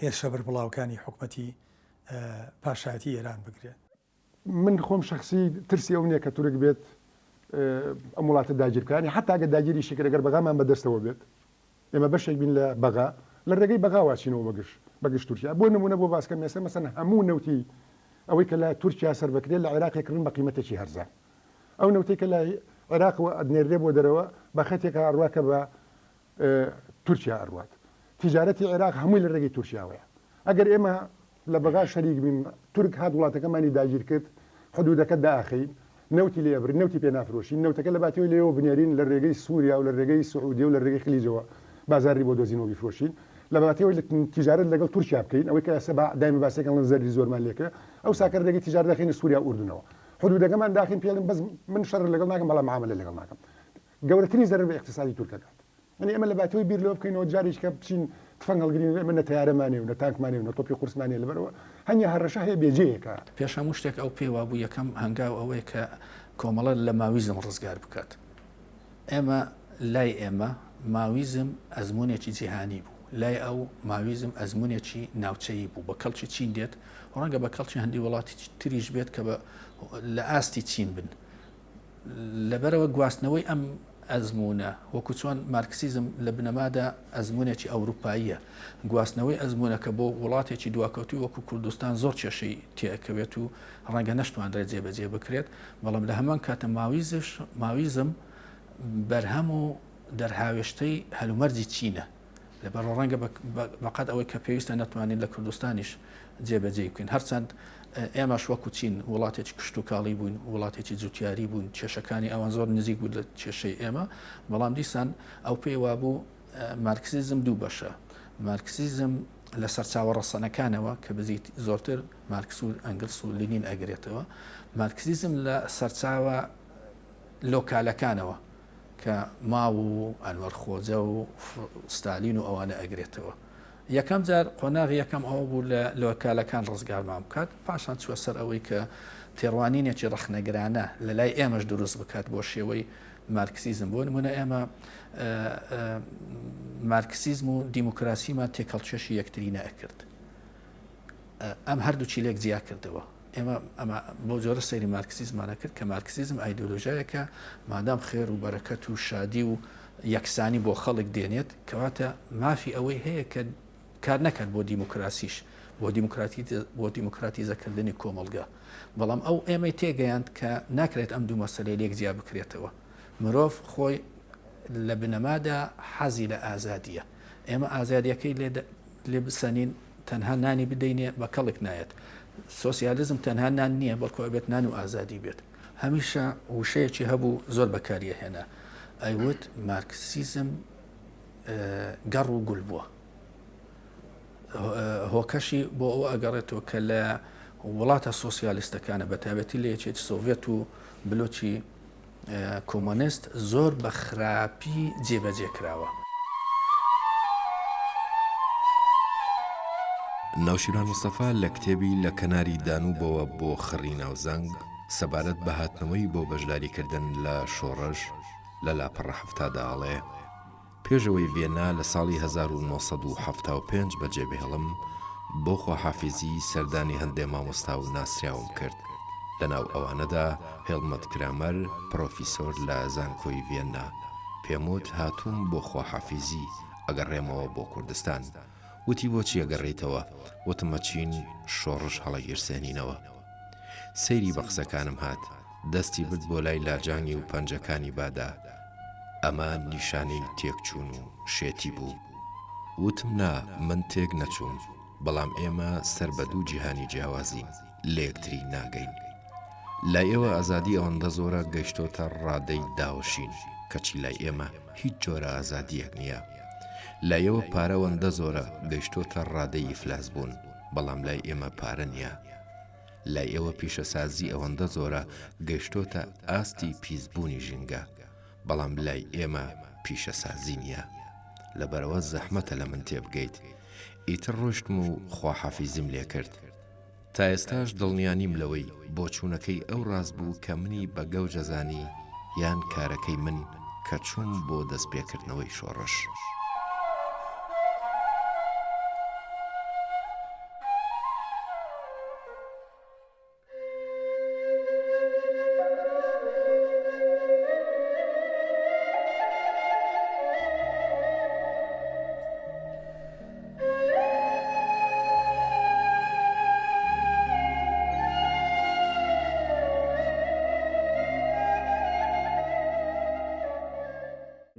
هێرشە بەربڵاوەکانی حکومەتی پاشایەتی ئێران بگرێت. من خۆم شخصی ترسی ئەو نییە کە تورک بێت ئەم وڵاتە داگیرکانی حتا ئەگە داگیری شکرەگەر بەغامان بەدەستەوە بێت ئێمە بەشێک بین لە بەغا لە ڕێگەی بەغا واچینەوە بەگشت تورکیا بۆ نمونە بۆ باسکە مێسە مەسەن هەموو نەوتی ئەوەی کە لە تورکیا سەر بکرێت لە عێراقێکردن بە قیمەتێکی هەرزان ئەو نەوتەی کە لە عێراقەوە ئەدنێرێ بۆ دەرەوە بە خەتێکە ئەڕواکە بە تورکیا ئەڕوات تیجارەتی عێراق هەمووی لە ڕێگەی تورکیاوەیە ئەگەر ئێمە لە بەغا شەریک بین تورک هات وڵاتەکەمانی داگیر کرد حدودەکە داخین نەوتی لێبر نەوتی پێ نافرۆشین نەوتەکە لە باتەوەی لێەوە بنیارین لە ڕێگەی سووریا و لە ڕێگەی سعودی و لە ڕێگەی خلیجەوە بازاری بۆ دۆزینەوە بیفرۆشین لە باتەوەی تیجارەت لەگەڵ تورکیا بکەین ئەوەی کە ئێستا دایمە باسێکەکە لە زەری زۆرمان لێکە ئەو ساکە ڕێگەی تیجارەت داخین سووریا ئوردنەوە حدودەکەمان داخین پێڵم بەس من شەڕ لەگەڵ ناکەم بەڵام معاملە لەگەڵ ناکەم گەورەترین زەرر بە اقتصادی تورکەکە یعنی ئەمە لە باتەوەی بیر لەوە بکەینەوە جارێک کە بچین تفەنگ هەڵگرین ئێمە نە تەیارەمانێ و نە تانکمانێ و نە تۆپی قورسمانێ لەبەرەوە هەنیا هەڕەشە هەیە بێجەیەکە پێش هەموو شتێک ئەو پێوا بوو یەکەم هەنگاو ئەوەیە کە کۆمەڵە لە ماویزم ڕزگار بکات ئێمە لای ئێمە ماویزم ئەزمونێکی جیهانی بوو لای ئەو ماویزم ئەزمونێکی ناوچەیی بوو بە کەڵکی چین دێت ڕەنگە بە کەڵکی هەندی وڵاتی تریش بێت کە لە ئاستی چین بن لەبەرەوە گواستنەوەی ئەم ئەزمونە وەکو چۆن مارکسیزم لە بنەمادا ئەزمونێکی ئەوروپاییە گواستنەوەی ئەزمونەکە بۆ وڵاتێکی دواکەوتی وەکو کوردستان زۆر کێشەی تێکەوێت و ڕەنگە نەشتوانرێت جێبەجێ بکرێت بەڵام لە هەمان کاتە ماویزم بەرهەم و دەرهاوێشتەی هەلومەرجی چینە لەبەر ڕەنگە بەقەت ئەوەی کە پێویستە نەتوانین لە کوردستانیش جێبەجێ بکەین هەرچەند ئێمەش وەکو چین وڵاتێکی کشت و کاڵی بوون وڵاتێکی جوتیاری بوون کێشەکانی ئەوان زۆر نزیک بوو لە کێشەی ئێمە بەڵام دیسان ئەو پێیوا بوو مارکسیزم دوو بەشە مارکسیزم لە سەرچاوە ڕەسەنەکانەوە کە بزیت زۆرتر مارکس و ئەنگلس و لینین ئەگرێتەوە مارکسیزم لە سەرچاوە لۆکالەکانەوە کە ماو و ئەنوەر خۆجە و ستالین و ئەوانە ئەگرێتەوە یەکەم جار قۆناغی یەکەم ئەوە بوو لە لۆکالەکان ڕزگارمان بکات پاشان چوە سەر ئەوەی کە تێڕوانینێکی ڕەخنەگرانە لە لای ئێمەش دروست بکات بۆ شێوەی مارکسیزم بۆ نمونە ئێمە مارکسیزم و دیموکراسیمان تێکەڵچێشی یەکتری نەکرد ئەم هەردووچی لێک جیا کردەوە ئێمە ئەمە بۆ جۆرە سەیری مارکسیزمانە کرد کە مارکسیزم ئایدۆلۆژیایەکە مادام خێر و بەرەکەت و شادی و یەکسانی بۆ خەڵک دێنێت کەواتە مافی ئەوەی هەیە کە کار نەکات بۆ دیموکراسیش بۆ دیموکراتیزەکردنی کۆمەڵگا بەڵام ئەو ئێمەی تێگەیاند کە ناکرێت ئەم دوو مەسەلەی لێک جیا بکرێتەوە مرۆڤ خۆی لە بنەمادا حەزی لە ئازادیە ئێمە ئازادیەکەی لێ بسەنین تەنها نانی بدەینێ بە کەڵک نایەت سۆسیالیزم تەنها نان نییە بەڵکو بێت نان و ئازادی بێت هەمیشە وشەیەکی هەبوو زۆر بەکاریە هێنا ئەیوت مارکسیزم گەڕ و گول بووە هۆکەشی بۆ ئەو ئەگەڕێتەوە کە لە وڵاتە سۆسیالیستەکانە بەتابەتی لە یەکێتی سۆڤێت و بلۆچی کۆمۆنیست زۆر بە خراپی جێبەجێ کراوە. ناوشیران مستەفا لە کتێبی لە کەناری دانوبەوە بۆ خڕی ناوزەنگ سەبارەت بە هاتنەوەی بۆ بەشداریکردن لە شۆڕەش لە لاپەڕە هەفتادا ئاڵێ پێشەوەی ڤێنا لە ساڵی 1975 بەجێبهێڵم بۆ خواحافیزی سەردانی هەندێ مامۆستا و ناسراوم کرد لەناو ئەوانەدا هێڵمەت کرامەر پرۆفیسۆر لە زانکۆی ڤێنا پێموت هاتووم بۆ خواحافیزی ئەگەڕێمەوە بۆ کوردستان وتی بۆچی ئەگەڕێیتەوە وتمە چین شۆڕش هەڵەگیرسێنینەوە سەیری بە قسەکانم هات دەستی برد بۆ لای لاجانی و پەنجەکانی بادا ئەمە نیشانەی تێکچوون و شێتی بوو وتم نا من تێک نەچووم بەڵام ئێمە سەر بە دوو جیهانی جیاوازین لە یەکتری ناگەین لای ئێوە ئازادی ئەوەندە زۆرە گەیشتۆتە ڕادەی داوەشین کەچی لای ئێمە هیچ جۆرە ئازادیەک نییە لایەوە پارەوەندە زۆرە گەیشتۆتە ڕادەی ئیفلاس بوون بەڵام لای ئێمە پارە نییە لای ئێوە پیشەسازی ئەوەندە زۆرە گەیشتۆتە ئاستی پیسبوونی ژینگە بەڵام لای ئێمە پیشەسازی نییە لەبەرەوە زەحمەتە لە من تێبگەیت ئیتر ڕۆشتم و خواحافیزم لێ کرد تا ئێستاش دڵنیانیم لەوەی بۆچوونەکەی ئەو ڕاست بوو کە منی بە گەوجەزانی یان کارەکەی من کە چووم بۆ دەستپێکردنەوەی شۆڕش.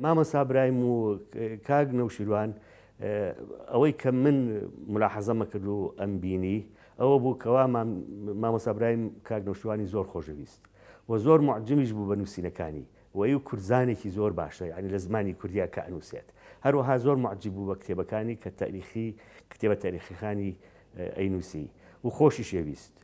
مامۆستا برایم و کاک نەوشیروان ئەوەی کە من ملاحەزەمە کرد و ئەم بینی ئەوە بوو کەوا مامۆستا برایم کاک نەوشیروانی زۆر خۆشەویست و زۆر معجمیش بوو بە نووسینەکانی و ئەو کورزانێکی زۆر باشە ینی لە زمانی کوردیا کە ئەنووسێت هەروەها زۆر معجب بوو بە کتێبەکانی کە تاریخی کتێبە تاریخیەکانی ئەینووسی و خۆشی شێویست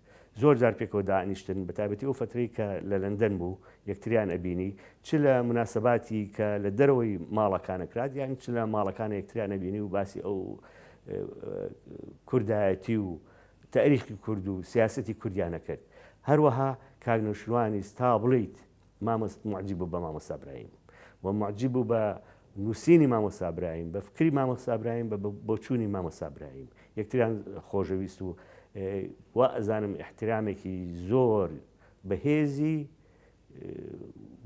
زۆر جار پێکەوە دانیشتن بە تایبەتی ئەو فترەی کە لە لەندەن بوو یەکتریان ئەبینی چ لە مناسەباتی کە لە دەرەوەی ماڵەکانەکرات یان چ لە ماڵەکانە یەکتریان ئەبینی و باسی ئەو کوردایەتی و تاریخی کورد و سیاسەتی کوردیانە کرد هەروەها کاک نەوشیروانی تا بڵیت معجب بوو بە مامۆستا برایم و معجب بوو بە نووسینی مامۆستا برایم بە فکری مامۆستا برایم بە بۆچوونی مامۆستا برایم یەکتریان خۆشەویست و وا ئەزانم احترامێکی زۆر بەهێزی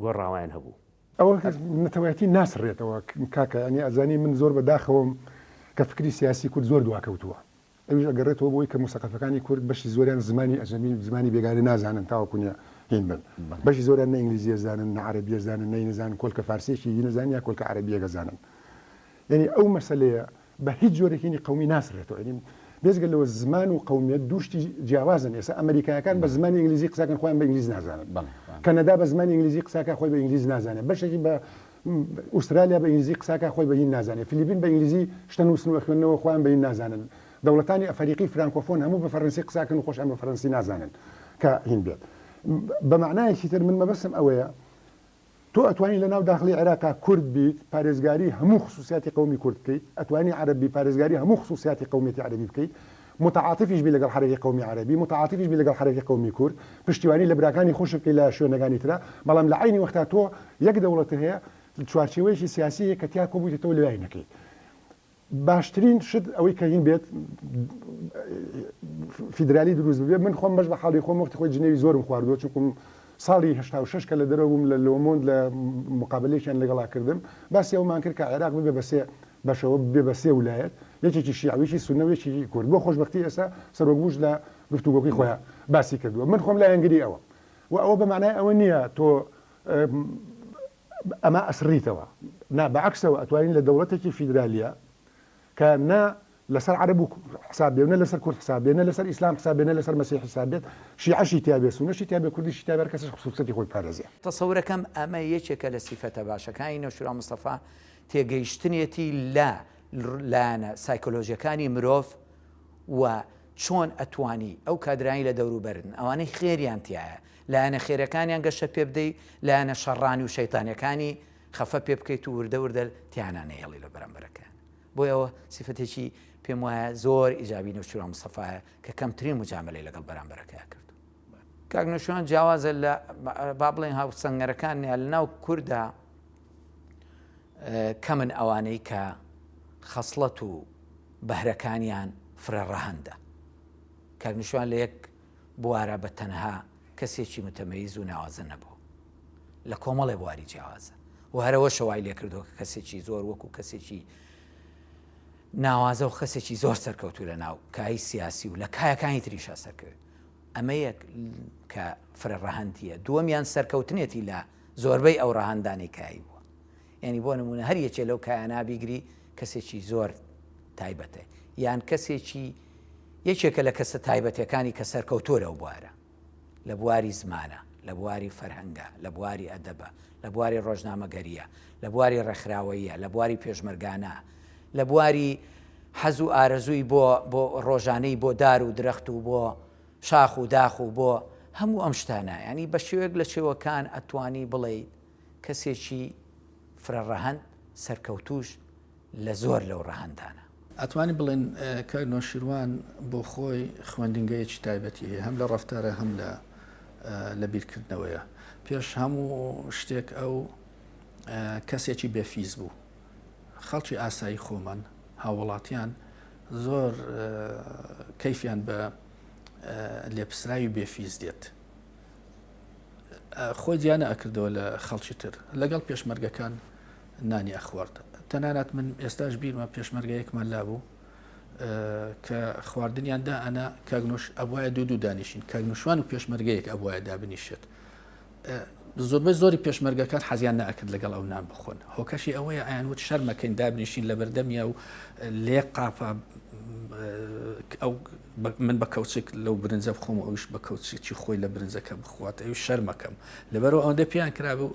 گۆڕاوایان هەبوو ئەوە نەتەوایەتی ناسڕێتەوە کاکە ئەنی ئەزانی من زۆر بەداخەوەم کە فکری سیاسی کورد زۆر دواکەوتووە ئەویش ئەگەڕێتەوە بۆی کە موسەقەفەکانی کورد بەشی زۆریان زمانی ئەژەمی زمانی بێگانە نازانن تاوەکوونیە هین بن بەشی زۆریان نە ئینگلیزی زانن نە عەرەبی زانن نەینەزانن کۆلکە فارسیێکی نەزانن یا کۆلکە عەرەبیەکە زانن یعنی ئەو مەسەلەیە بە هیچ جۆرێکی قەومی ناسڕێتەوە ینی بێزگە لەوە زمان و قەومیەت دووشتی جیاوازن ئێستا ئەمریکایەکان بە زمانی ئینگلیزی قساکەن خۆیان بە ئینگلیز نازانن کەنەدا بە زمانی ئینگلیزی قساکە خۆی بە ئینگلیز نازانێت بەشێکی بە ئوسترالیا بە ئینگلیزی قساکە خۆی بە هین نازانێت فیلیپین بە ئینگلیزی شتە نووسن و خوێندنەوە خۆیان بە هین نازانن دەوڵەتانی ئەفریقی فرانکۆفۆن هەموو بە فەڕەنسی قساکەن و خۆشیان بە فەڕەنسی نازانن کە هین بێت بە معنایەکی تر من مەبەستم ئەوەیە تۆ ئەتوانی لە ناو داخلی عێراقا کورد بیت پارێزگاری هەموو خصوصیاتی قەومی کورد بکەیت ئەتوانی عەرەبی پارێزگاری هەموو خصوصیاتی قەومیەتی عەرەبی بکەیت متعاطفیش بی لەگەڵ حرەکی قەومی عەرەبی متعاطفیش بی لەگەڵ حرەکی قەومی کورد پشتیوانی لە براکانی خۆش بکەیت لە شوێنەکانی ترە بەڵام لە عینی وەختا تۆ یەک دەوڵەت هەیە چوارچێوەیەکی سیاسی کە تیا کۆبوویتەوە لەوای نەکەیت باشترین شت ئەوەی کە هین بێت فیدرالی دروست بێت من خۆم بەش بە حاڵی خۆم وەختی خۆی جنێوی زۆرم خواردووە چونکم ساڵی 86 کە لە دەرەوە بووم لە لۆمۆند لە مقابلەیەکیان لەگەڵا کردم باسی ئەومان کرد کە عێراق ببێ بە سێ بەشەوە بێ بە سێ ویلایەت یەکێکی شیعویەکی سونەوێکی کورد بۆ خۆشبەختی ئێستا سەرۆکبوش لە گفتوگۆکەی خۆیان باسی کردووە من خۆم لایەنگری ئەوە و ئەوە بە معنای ئەوە نییە تۆ ئەمە ئەسڕیتەوە نا بەعکسەوە ئەتوانین لە دەوڵەتێکی فیدرالیە کە نا لەسەر عەرەب و حساب بێنە لەسەر کورد حساب بێنە لەسەر ئیسلام حساب بێنە لەسەر مەسیح حساب بێت شیعەشی تیا بێ سونەشی تیا بێ کوردیشی تیا بێ هەر کەسێک خصوصیەتی خۆی پارێزێ تەسەورەکەم ئەمە یەکێکە لە سیفەتە باشەکانی نەوشیروان مستەفا تێگەیشتنێتی لایەنە سایکۆلۆژیەکانی مرۆڤ و چۆن ئەتوانی ئەو کادرانی لە دەوروبەرن ئەوانەی خێریان تایە لایەنە خێرەکانیان گەشە پێ بدەی لایەنە شەڕانی و شەیتانیەکانی خەفە پێ بکەیت و وردە وردە تیانانەیەڵی لە بەرامبەرەکان بۆی ئەوە سیفەتێکی پێم وایە زۆر ئیجابی نەوشیروان مستەفایە کە کەمترین مجاملەی لەگەڵ بەرامبەرەکەیان کردو کاک نەوشیروان جیاوازە لە با بڵێن هاوسەنگەرەکانیان لە ناو کووردا کەمن ئەوانەی کە خەسڵەت و بەهرەکانیان فرە ڕەهەندە کاک نەوشیروان لە یەک بوارە بە تەنها کەسێکی متەمەیز و ناوازە نەبوو لە کۆمەڵێ بواری جیاوازە و هەرەوە شەوای لێ کردووە کە کەسێکی زۆر وەکو کەسێکی ناوازە و خەسێکی زۆر سەرکەوتوو لە ناو کای سیاسی و لە کایەکانی تریشە سەرکەوت ئەمە یەک کە فرە ڕەهەندیە دووەمیان سەرکەوتنێتی لە زۆربەی ئەو ڕەهەندانی کایی بووە یعنی بۆ نمونە هەر یەکێ لەو کایانە بیگری کەسێکی زۆر تایبەتە یان کەسێکی یەکێکە لە کەسە تایبەتەکانی کە سەرکەوتۆ لەو بوارە لە بواری زمانە لە بواری فەرهەنگە لە بواری ئەدەبە لە بواری ڕۆژنامەگەریە لە بواری ڕێکخراوەیە لە بواری پێشمەرگانە لە بواری حەز و ئارەزووی بۆ ڕۆژانەی بۆ دار و درەخت و بۆ شاخ و داخ و بۆ هەموو ئەم شتانە ینی بە شێوەیەک لە شێوەکان ئەتوانی بڵێ کەسێکی فرە ڕەهەند سەرکەوتوش لە زۆر لەو ڕەهەندانە ئەتوانی بڵێن کە نۆشیروان بۆ خۆی خوێندنگەیەکی تایبەتی هەیە هەم لە ڕفتارە هەم لە بیرکردنەوەیە پێش هەموو شتێک ئەو کەسێکی بێفیز بوو خەڵکی ئاسایی خۆمان هاوڵاتیان زۆر کەیفیان بە لێپسراوی بێفیز دێت خۆی دیانە ئەکردەوە لە خەڵکی تر لەگەڵ پێشمەرگەکان نانی ئەخوارد تەنانەت من ئێستاش بیرمە پێشمەرگەیەکمان لابوو کە خواردنیاندا ئەنا کاگنۆش ئەوایە دوو دانیشین کاگنوشوان و پێشمەرگەیەک ئەوایە دابنیشێت زۆربەی زۆری پێشمەرگەکان حەزیان نەئەکرد لەگەڵ ئەو نان بخۆن هۆکەشی ئەوەیە ئایانوت شەرمەکەین دابنیشین لە بەردەمیە و لێ قاپە ئەو من بە کەوچێک لەو برنجە بخۆم و ئەوش بە کەوچێکی خۆی لە برنجەکە بخوات ئەو شەرمەکەم لەبەرەوە ئەوەندە پێیان کرابوو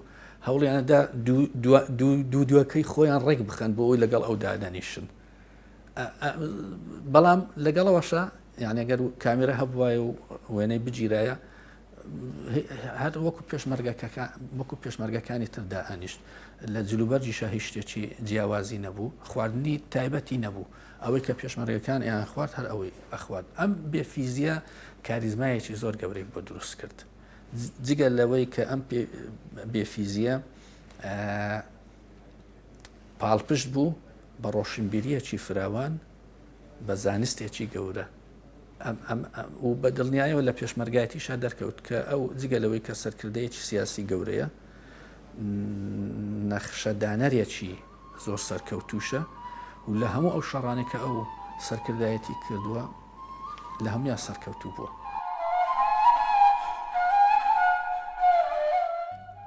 هەوڵیانەدا دووەکەی خۆیان ڕێک بخەن بۆ ئەوی لەگەڵ ئەو دادەنیشن بەڵام لەگەڵەوەشە یان ئەگەر کامێرە هەبوایە و وێنەی بگیرایە هەر وەکو پێشمەرگەکانی تردا ئەنیشت لە جلوبەرجی شاهی شتێکی جیاوازی نەبوو خواردنی تایبەتی نەبوو ئەوەی کە پێشمەرگەکان یان خوارد هەر ئەوەی ئەخوارد ئەم بێفیزیە کاریزمایەکی زۆر گەورەی بۆ دروست کرد جگە لەوەی کە ئەم بێفیزیە پاڵپشت بوو بە ڕۆشنبیریەکی فراوان بە زانستێکی گەورە و بە دڵنیایەوە لە پێشمەرگایەتیشا دەرکەوت کە ئەو جگە لەوەی کە سەرکردەیەکی سیاسی گەورەیە نەخشەدانەرێکی زۆر سەرکەوتوشە و لە هەموو ئەو شەڕانێک کە ئەو سەرکردایەتی کردووە لە هەمویان سەرکەوتوو بووە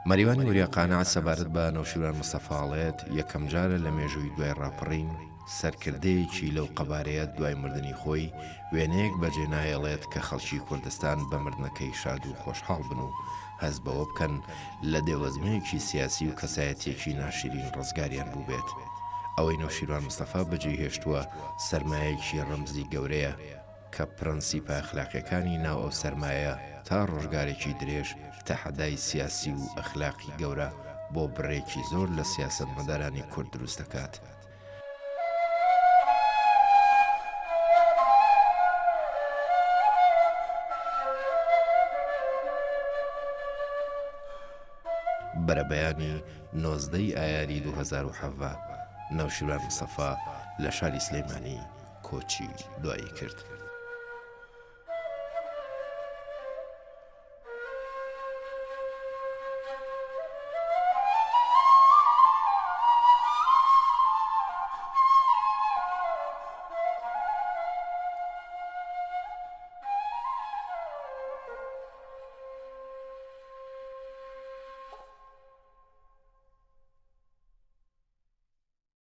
مەریوانی وریاقانە سەبارەت بە نەوشیروان مستەفاڵێت یەکەم جارە لە مێژووی دوای ڕاپەڕین سەرکردەیەکی لەو قەبارەیە دوای مردنی خۆی وێنەیەک بەجێنایەڵێت کە خەڵکی کوردستان بە مردنەکەی شاد و خۆشحاڵ بن و هەز بەوە بکەن لە دێوەزمەیەکی سیاسی و کەسایەتێکی ناشرین ڕزگاریان بوو بێت ئەوەی نەوشیروان مستەفا بەجێ هێشتووە سەرمایەکی ڕەمزی گەورەیە کە پرەنسیپە ئەخلاقیەکانی ناو ئەو سەرمایە تا ڕۆژگارێکی درێژ تەحەدای سیاسی و ئەخلاقی گەورە بۆ بڕێکی زۆر لە سیاسەتمەدارانی کورد دروست دەکات. بەرەبەیانی 19 ئایاری 2017 نەوشیروان مستەفا لە شاری سلەیمانی کۆچی دوایی کرد.